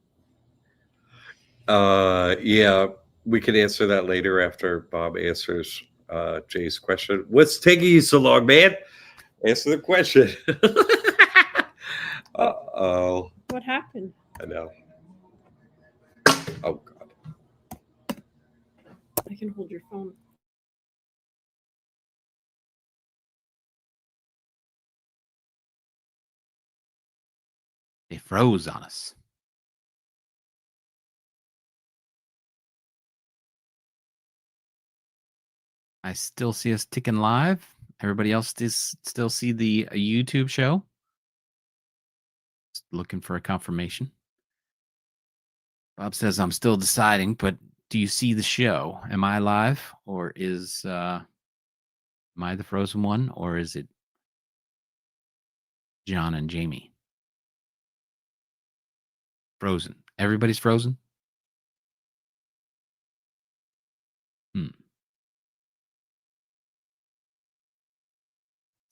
Yeah, we can answer that later after Bob answers Jay's question. What's taking you so long, man? Answer the question. Uh-oh. What happened? I know. Oh, God. I can hold your phone. They froze on us. I still see us ticking live. Everybody else still see the YouTube show? Just looking for a confirmation. Bob says, I'm still deciding, but do you see the show? Am I live, or am I the frozen one, or is it John and Jamie? Frozen. Everybody's frozen?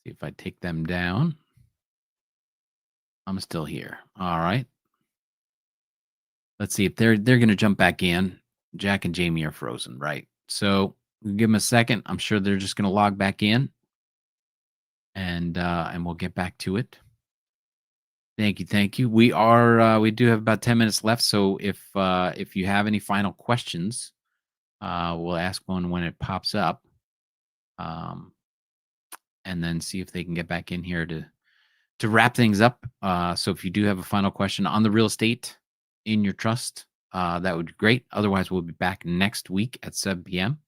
See if I take them down. I'm still here. All right. Let's see if they're going to jump back in. Jack and Jamie are frozen, right? So we'll give them a second. I'm sure they're just going to log back in, and we'll get back to it. Thank you. We do have about 10 minutes left. So if you have any final questions, we'll ask one when it pops up, and then see if they can get back in here to wrap things up. So if you do have a final question on the real estate in your trust, that would be great. Otherwise, we'll be back next week at 7 p.m.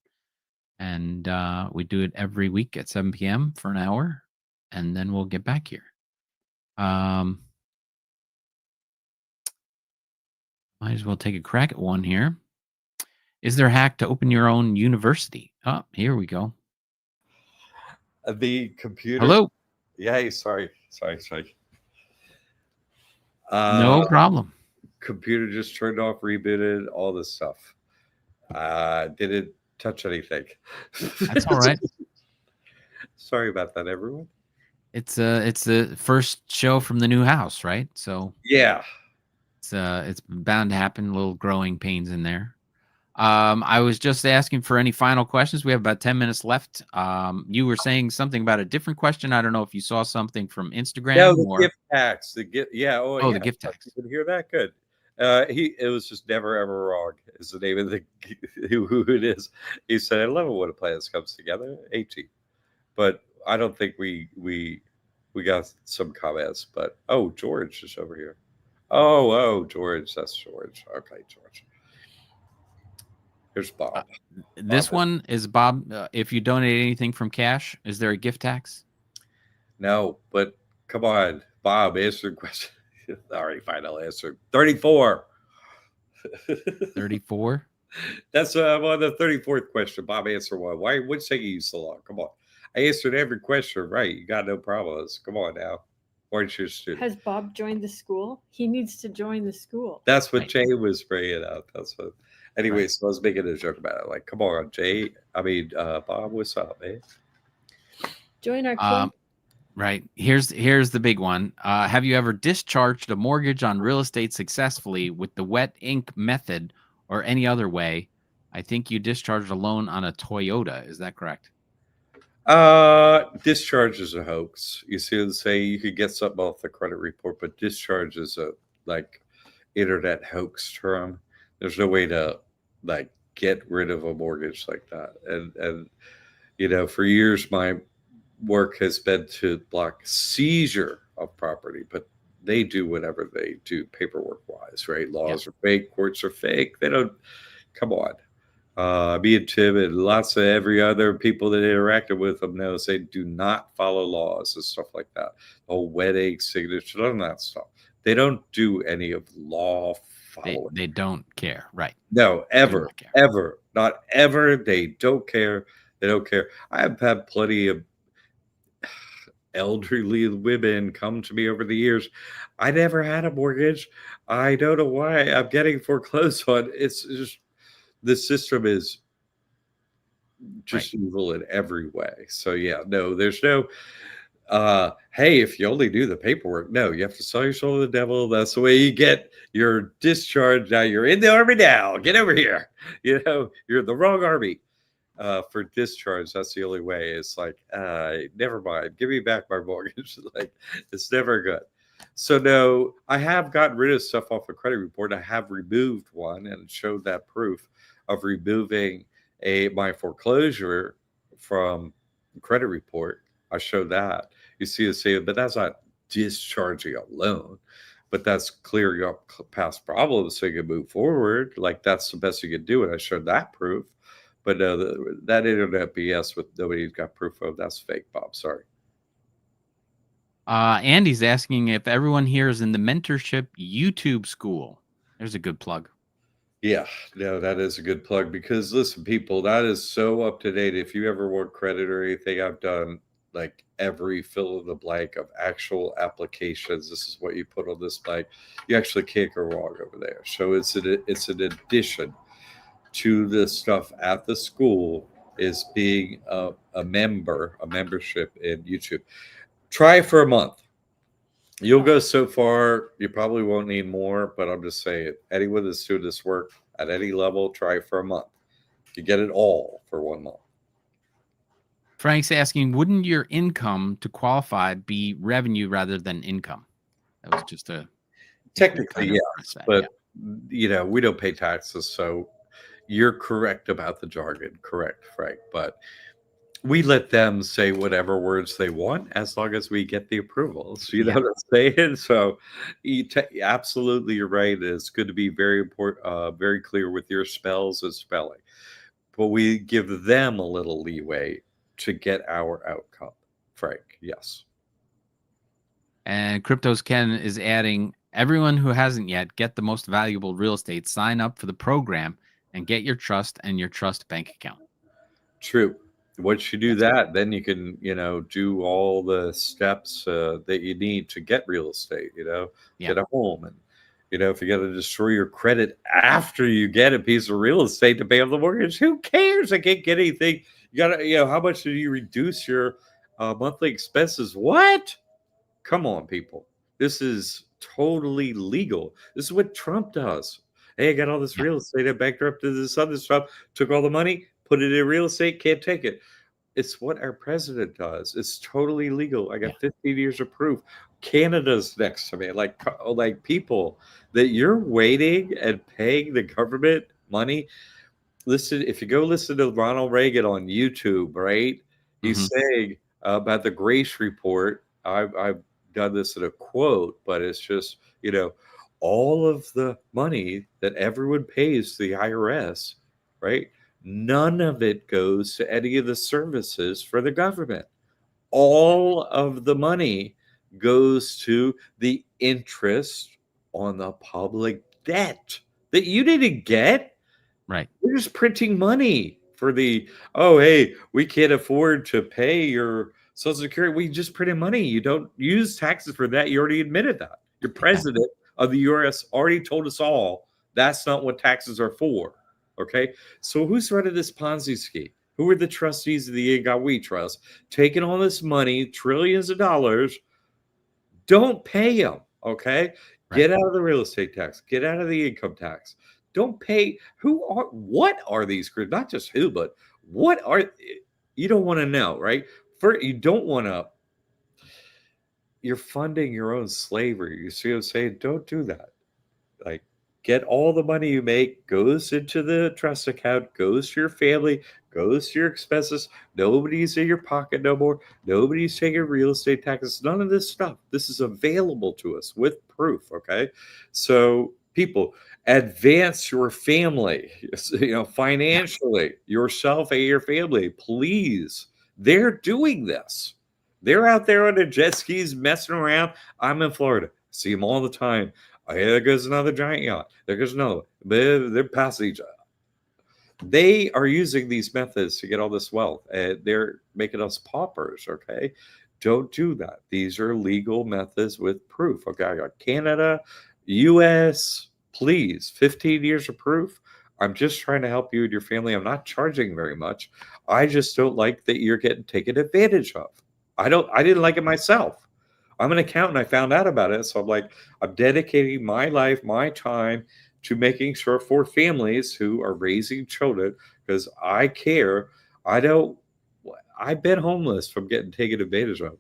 And we do it every week at 7 p.m. for an hour, and then we'll get back here. Might as well take a crack at one here. Is there a hack to open your own university? Oh, here we go. The computer. Hello. Yeah, sorry. No problem. Computer just turned off, rebooted, all this stuff. Did it touch anything. That's all right. Sorry about that, everyone. It's the first show from the new house, right? So Yeah. it's bound to happen. Little growing pains in there. I was just asking for any final questions. We have about 10 minutes left. You were saying something about a different question. I don't know if you saw something from No, Instagram the or gift tax. The gift. Yeah. Oh, the yeah. gift tax. You could hear that. Good. It was just never ever wrong. Is the name of the who it is. He said, "I love it when a plan comes together." 18, but I don't think we got some comments. But oh, George is over here. Oh, George. That's George. Okay, George. Here's Bob. This one is Bob. If you donate anything from cash, is there a gift tax? No, but come on, Bob. Answer the question. All right, final answer. 34. 34. That's I'm on the 34th question. Bob, answer one. What's taking you so long? Come on. I answered every question right. You got no problems. Come on now. Aren't you a student? Has Bob joined the school? He needs to join the school. That's what Right. Jay was bringing up. That's what. Anyway, Right. so I was making a joke about it. Like, come on, Jay. Bob, what's up, man? Join our club. Right. Here's the big one. Have you ever discharged a mortgage on real estate successfully with the wet ink method or any other way? I think you discharged a loan on a Toyota. Is that correct? Discharge is a hoax. You see them say you could get something off the credit report, but discharge is a like internet hoax term. There's no way to like get rid of a mortgage like that. And for years my work has been to block seizure of property, but they do whatever they do paperwork wise, right? Laws are fake, courts are fake. They don't come on. Me and Tim and lots of every other people that interacted with them knows they do not follow laws and stuff like that. The whole wedding signature, none of that stuff. They don't do any of law following. They don't care, right? No, ever, not ever. They don't care. They don't care. I have had plenty of elderly women come to me over the years. I never had a mortgage. I don't know why I'm getting foreclosed on. It's just the system is just evil in every way. So yeah, no, there's no hey, if you only do the paperwork. No, you have to sell your soul to the devil. That's the way you get your discharge. Now you're in the army now. Get over here. You're in the wrong army. For discharge, that's the only way. It's like, never mind. Give me back my mortgage. Like, it's never good. So no, I have gotten rid of stuff off a credit report. I have removed one and showed that proof of removing my foreclosure from credit report. I showed that. You see the same, but that's not discharging a loan, but that's clearing up past problems so you can move forward. Like that's the best you can do. And I showed that proof. But no, that internet BS with nobody's got proof of, that's fake, Bob. Sorry. Andy's asking if everyone here is in the mentorship YouTube school. There's a good plug. Yeah, no, that is a good plug because listen, people, that is so up to date. If you ever want credit or anything, I've done like every fill in the blank of actual applications. This is what you put on this blank. You actually can't go wrong over there. So it's an addition to the stuff at the school is being a membership in YouTube. Try for a month. You'll go so far. You probably won't need more, but I'm just saying, anyone that's doing this work at any level, try for a month. You get it all for 1 month. Frank's asking, wouldn't your income to qualify be revenue rather than income? That was just a technically, yes, but we don't pay taxes, so you're correct about the jargon. Correct, Frank, but we let them say whatever words they want as long as we get the approvals. You know what I'm saying? So absolutely, you're right. It's good to be very important, very clear with your spells and spelling. But we give them a little leeway to get our outcome. Frank, yes. And Cryptos Ken is adding, everyone who hasn't yet, get the most valuable real estate, sign up for the program and get your trust and your trust bank account. True. Once you do that, then you can, do all the steps that you need to get real estate, get a home and, If you got to destroy your credit after you get a piece of real estate to pay off the mortgage, who cares? I can't get anything. You got to, how much do you reduce your monthly expenses? What? Come on, people. This is totally legal. This is what Trump does. Hey, I got all this real estate. I bankrupted this other stuff, took all the money, put it in real estate, can't take it. It's what our president does. It's totally legal. I got 15 years of proof. Canada's next to me. Like people that you're waiting and paying the government money. Listen, if you go listen to Ronald Reagan on YouTube, right? He's saying about the Grace Report. I've done this in a quote, but it's just, all of the money that everyone pays to the IRS, right? None of it goes to any of the services for the government. All of the money goes to the interest on the public debt that you didn't get. Right. We're just printing money for hey, we can't afford to pay your Social Security. We just printed money. You don't use taxes for that. You already admitted that. Your president of the US already told us all that's not what taxes are for. Okay. So who's running this Ponzi scheme? Who are the trustees of the We Trust taking all this money, trillions of dollars? Don't pay them. Okay. Get out of the real estate tax. Get out of the income tax. Don't pay. What are these groups? Not just who, but what are, you don't want to know, right? You don't want to, you're funding your own slavery. You see what I'm saying? Don't do that. Like, get all the money you make, goes into the trust account, goes to your family, goes to your expenses. Nobody's in your pocket no more. Nobody's taking real estate taxes. None of this stuff. This is available to us with proof. Okay. So people, advance your family, financially, yourself and your family, please. They're doing this. They're out there on the jet skis messing around. I'm in Florida. See them all the time. Oh, yeah, there goes another giant yacht. There goes another one. They're passing each other. They are using these methods to get all this wealth, and they're making us paupers. Okay, don't do that. These are legal methods with proof. Okay, I got Canada, U.S. Please, 15 years of proof. I'm just trying to help you and your family. I'm not charging very much. I just don't like that you're getting taken advantage of. I didn't like it myself. I'm an accountant. I found out about it. So I'm dedicating my life, my time to making sure for families who are raising children, because I care. I've been homeless from getting taken advantage of.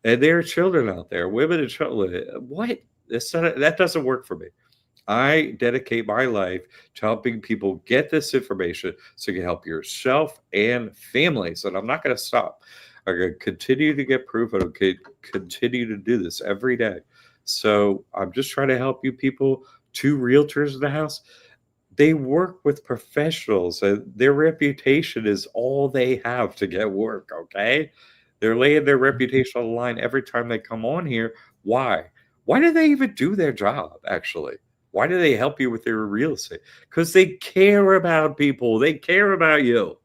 And there are children out there, women and children. What? That doesn't work for me. I dedicate my life to helping people get this information so you can help yourself and families. And I'm not going to stop. I'm going to continue to get proof, and I'm continue to do this every day. So I'm just trying to help you people. 2 realtors in the house, they work with professionals, and their reputation is all they have to get work, okay? They're laying their reputation on the line every time they come on here. Why? Why do they even do their job, actually? Why do they help you with their real estate? Because they care about people. They care about you.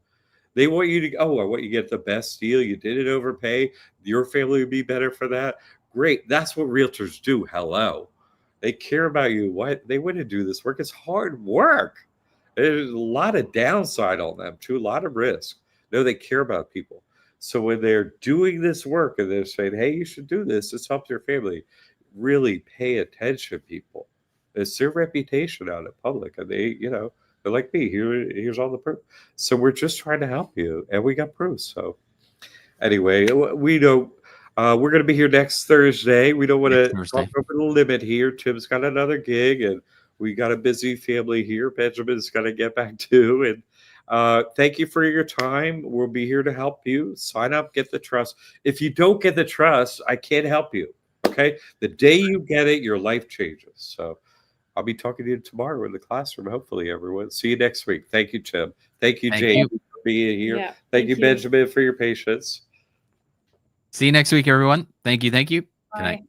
They want you to, I want you to get the best deal. You didn't overpay. Your family would be better for that. Great. That's what realtors do. Hello. They care about you. Why they wouldn't do this work? It's hard work. There's a lot of downside on them too, a lot of risk. No, they care about people. So when they're doing this work and they're saying, hey, you should do this, this helps your family, really pay attention, people. It's their reputation out in public. And they're like me. Here's all the proof. So we're just trying to help you, and we got proof. So anyway, we don't. We're going to be here next Thursday. We don't want to talk over the limit here. Tim's got another gig, and we got a busy family here. Benjamin's got to get back to. And thank you for your time. We'll be here to help you. Sign up, get the trust. If you don't get the trust, I can't help you. Okay? The day you get it, your life changes. So I'll be talking to you tomorrow in the classroom, hopefully, everyone. See you next week. Thank you, Tim. Thank you, Jamie, for being here. Yeah, thank you, Benjamin, for your patience. See you next week, everyone. Thank you. Bye. Good night.